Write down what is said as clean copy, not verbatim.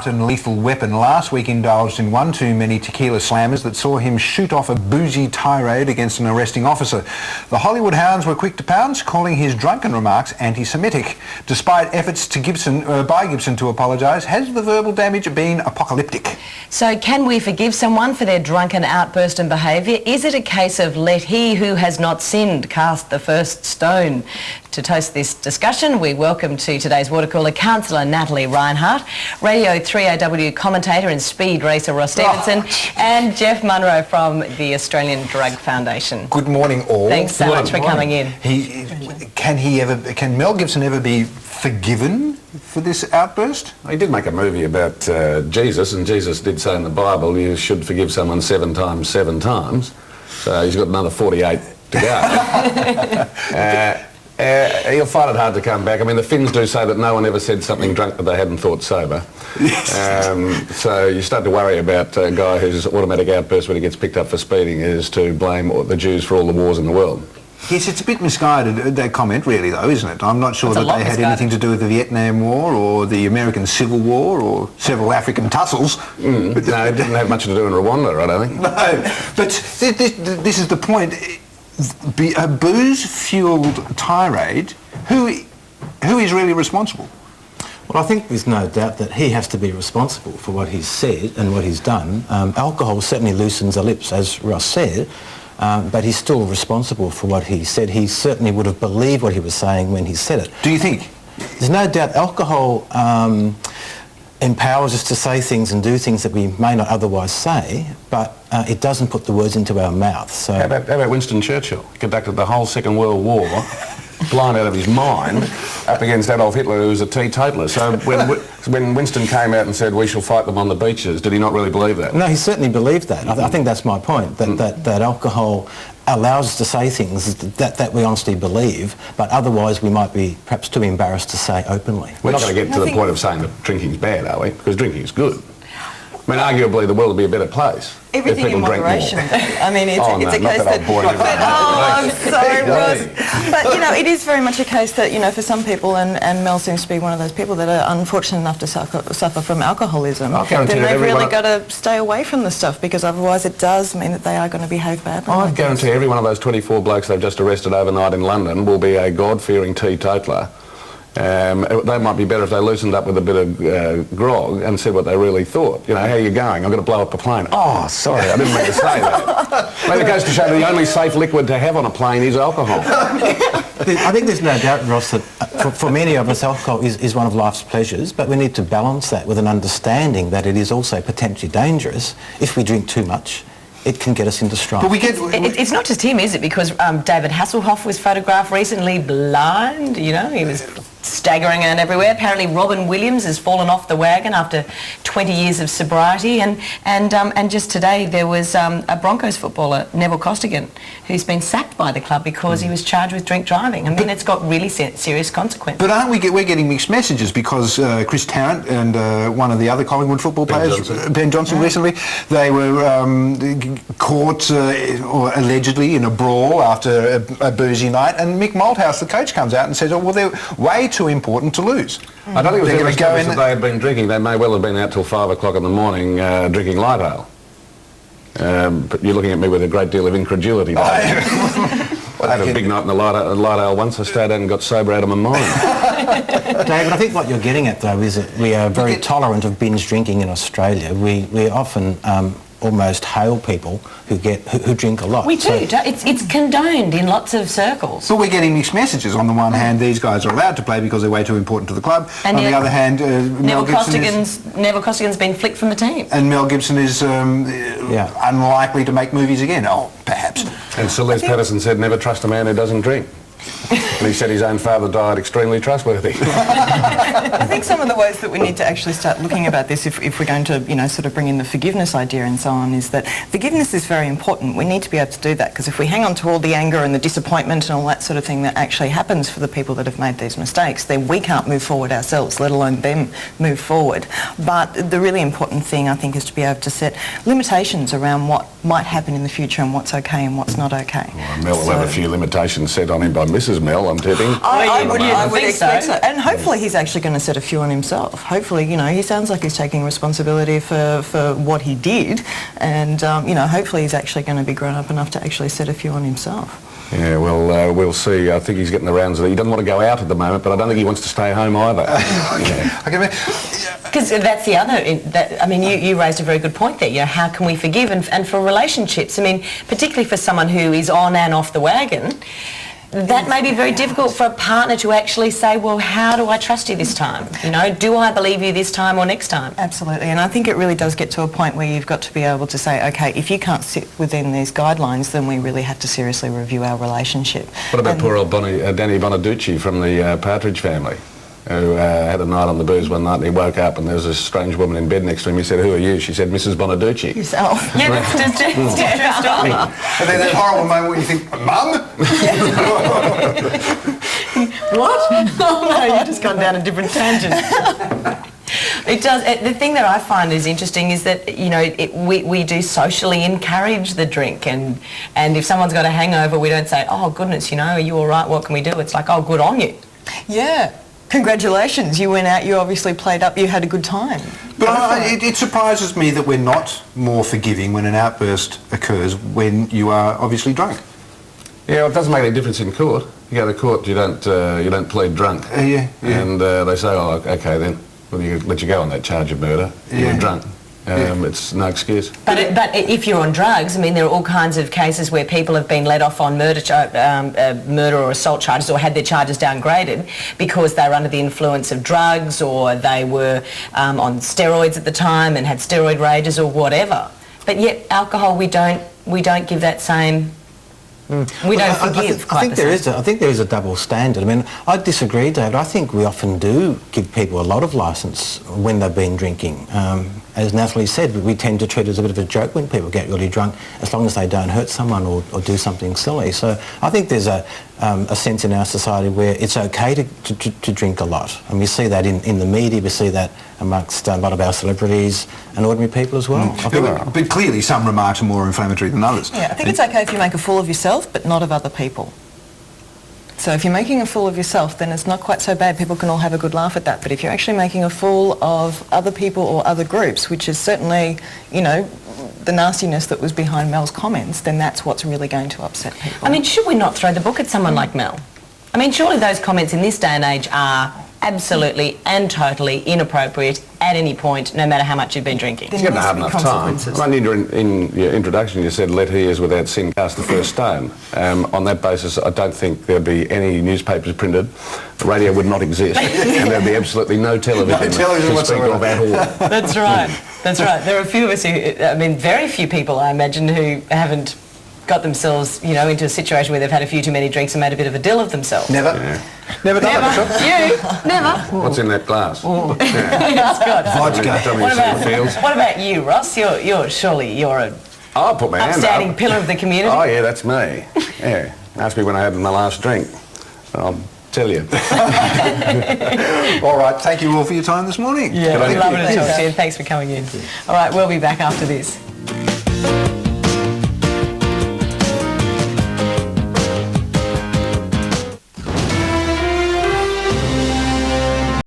And lethal weapon last week indulged in one too many tequila slammers that saw him shoot off a boozy tirade against an arresting officer. The Hollywood hounds were quick to pounce, calling his drunken remarks anti-Semitic. Despite efforts by Gibson to apologise, has the verbal damage been apocalyptic? So can we forgive someone for their drunken outburst and behaviour? Is it a case of let he who has not sinned cast the first stone? To toast this discussion, we welcome to today's water cooler counsellor Natalie Rinehart, Radio 3AW commentator and speed racer Ross Stevenson, and Jeff Munro from the Australian Drug Foundation. Good morning, all. Thanks so much for coming in. Can Mel Gibson ever be forgiven for this outburst? He did make a movie about Jesus, and Jesus did say in the Bible you should forgive someone 7 times 7 times. So he's got another 48 to go. He'll find it hard to come back. I mean, the Finns do say that no one ever said something drunk that they hadn't thought sober. Yes. So you start to worry about a guy whose automatic outburst when he gets picked up for speeding is to blame the Jews for all the wars in the world. Yes, it's a bit misguided, that comment, really, though, isn't it? I'm not sure that they had anything to do with the Vietnam War or the American Civil War or several African tussles. But no, it didn't have much to do in Rwanda, I don't think. No, but this is the point. A booze-fuelled tirade, who is really responsible? Well, I think there's no doubt that he has to be responsible for what he's said and what he's done. Alcohol certainly loosens the lips, as Ross said, but he's still responsible for what he said. He certainly would have believed what he was saying when he said it. Do you think? There's no doubt alcohol empowers us to say things and do things that we may not otherwise say, but it doesn't put the words into our mouth. So how about Winston Churchill? He conducted the whole Second World War, blind out of his mind, up against Adolf Hitler, who was a teetotaler. So when Winston came out and said, we shall fight them on the beaches, did he not really believe that? No, he certainly believed that. I think that's my point, that alcohol allows us to say things that we honestly believe, but otherwise we might be perhaps too embarrassed to say openly. We're not going to get to the point of saying that drinking's bad, are we? Because drinking's good. I mean, arguably the world would be a better place. Everything in moderation. I mean, it's a case that... I'm sorry, Ross. But, you know, it is very much a case that, you know, for some people, and Mel seems to be one of those people that are unfortunate enough to suffer from alcoholism, then they've really got to stay away from the stuff, because otherwise it does mean that they are going to behave badly. I guarantee every one of those 24 blokes they've just arrested overnight in London will be a God-fearing teetotaler. They might be better if they loosened up with a bit of grog and said what they really thought. You know, how are you going? I'm going to blow up a plane. Oh, sorry, I didn't mean to say that. Maybe it goes to show the only safe liquid to have on a plane is alcohol. I think there's no doubt, Ross, that for many of us alcohol is one of life's pleasures, but we need to balance that with an understanding that it is also potentially dangerous if we drink too much. It can get us into strife. But it's not just him, is it? Because David Hasselhoff was photographed recently blind, you know, he was staggering around everywhere. Apparently Robin Williams has fallen off the wagon after 20 years of sobriety, and just today there was a Broncos footballer, Neville Costigan, who's been sacked by the club because he was charged with drink driving. I mean, it's got really serious consequences. But we're getting mixed messages, because Chris Tarrant and one of the other Collingwood football players, Ben Johnson, recently, they were caught or allegedly in a brawl after a boozy night, and Mick Malthouse, the coach, comes out and says, oh, well, they're way too important to lose. I don't think it was ever established that they had been drinking. They may well have been out till 5 o'clock in the morning drinking light ale. But you're looking at me with a great deal of incredulity. I had a big night in the light ale once. I stayed out and got sober out of my mind. David, I think what you're getting at, though, is that we are very tolerant of binge drinking in Australia. We often almost hail people who drink a lot. We do. It's condoned in lots of circles. But we're getting mixed messages. On the one hand, these guys are allowed to play because they're way too important to the club. And on the other hand, Neville Costigan's been flicked from the team. And Mel Gibson is unlikely to make movies again. Oh, perhaps. And Sir Les Patterson said, never trust a man who doesn't drink. And he said his own father died extremely trustworthy. I think some of the ways that we need to actually start looking about this, if we're going to, you know, sort of bring in the forgiveness idea and so on, is that forgiveness is very important. We need to be able to do that, because if we hang on to all the anger and the disappointment and all that sort of thing that actually happens for the people that have made these mistakes, then we can't move forward ourselves, let alone them move forward. But the really important thing, I think, is to be able to set limitations around what might happen in the future and what's okay and what's not okay. Well, Mel will have a few limitations set on him by Mrs. Mel, I'm tipping. I Well, would think expect so. so. And hopefully he's actually going to set a few on himself. Hopefully, he sounds like he's taking responsibility for what he did. And, hopefully he's actually going to be grown up enough to actually set a few on himself. Yeah, well, we'll see. I think he's getting the rounds. He doesn't want to go out at the moment, but I don't think he wants to stay home either. Because that's the other, you raised a very good point there. How can we forgive? And for relationships, particularly for someone who is on and off the wagon, that may be very difficult for a partner to actually say, well, how do I trust you this time? Do I believe you this time or next time? Absolutely, and I think it really does get to a point where you've got to be able to say, okay, if you can't sit within these guidelines, then we really have to seriously review our relationship. What about poor old Danny Bonaducci from the Partridge Family, who had a night on the booze one night and he woke up and there was a strange woman in bed next to him. He said, who are you? She said, Mrs. Bonaducci. Yourself. Yeah, that's just interesting. And then that horrible moment when you think, Mum? What? Oh no, you've just gone down a different tangent. It does. The thing that I find is interesting is that we do socially encourage the drink, and if someone's got a hangover, we don't say, oh goodness, are you all right? What can we do? It's like, oh, good on you. Yeah. Congratulations, you went out, you obviously played up, you had a good time. But it surprises me that we're not more forgiving when an outburst occurs when you are obviously drunk. Yeah, well, it doesn't make any difference in court. You go to court, you don't plead drunk. Yeah. And they say, oh, okay then, well, you let you go on that charge of murder. You were drunk. It's no excuse. But if you're on drugs, there are all kinds of cases where people have been let off on murder or assault charges or had their charges downgraded because they were under the influence of drugs or they were on steroids at the time and had steroid rages or whatever. But yet alcohol, we don't give that same. We don't forgive. I think there is a double standard. I disagree, David. I think we often do give people a lot of licence when they've been drinking. As Natalie said, we tend to treat it as a bit of a joke when people get really drunk, as long as they don't hurt someone or do something silly. So I think there's a sense in our society where it's okay to drink a lot. And we see that in the media, we see that amongst a lot of our celebrities and ordinary people as well. But clearly some remarks are more inflammatory than others. Yeah, I think it's okay if you make a fool of yourself, but not of other people. So if you're making a fool of yourself, then it's not quite so bad. People can all have a good laugh at that. But if you're actually making a fool of other people or other groups, which is certainly, the nastiness that was behind Mel's comments, then that's what's really going to upset people. Should we not throw the book at someone like Mel? Surely those comments in this day and age are absolutely and totally inappropriate at any point, no matter how much you've been drinking. He's getting a hard enough time. In your introduction you said, let he is without sin cast the first stone. On that basis, I don't think there'd be any newspapers printed, the radio would not exist, and there'd be absolutely no television to speak of at all. That's right. That's right. There are a few of us who, very few people, I imagine, who haven't got themselves, into a situation where they've had a few too many drinks and made a bit of a dell of themselves. Never. Yeah. Never done it, You? Never. What's in that glass? Vodka. What about you, Ross? You're a I'll put my hand up. upstanding pillar of the community. Oh yeah, that's me. Yeah. Ask me when I had my last drink. I'll tell you. All right, thank you all for your time this morning. Yeah, lovely to talk to you. Thanks for coming in. All right, we'll be back after this.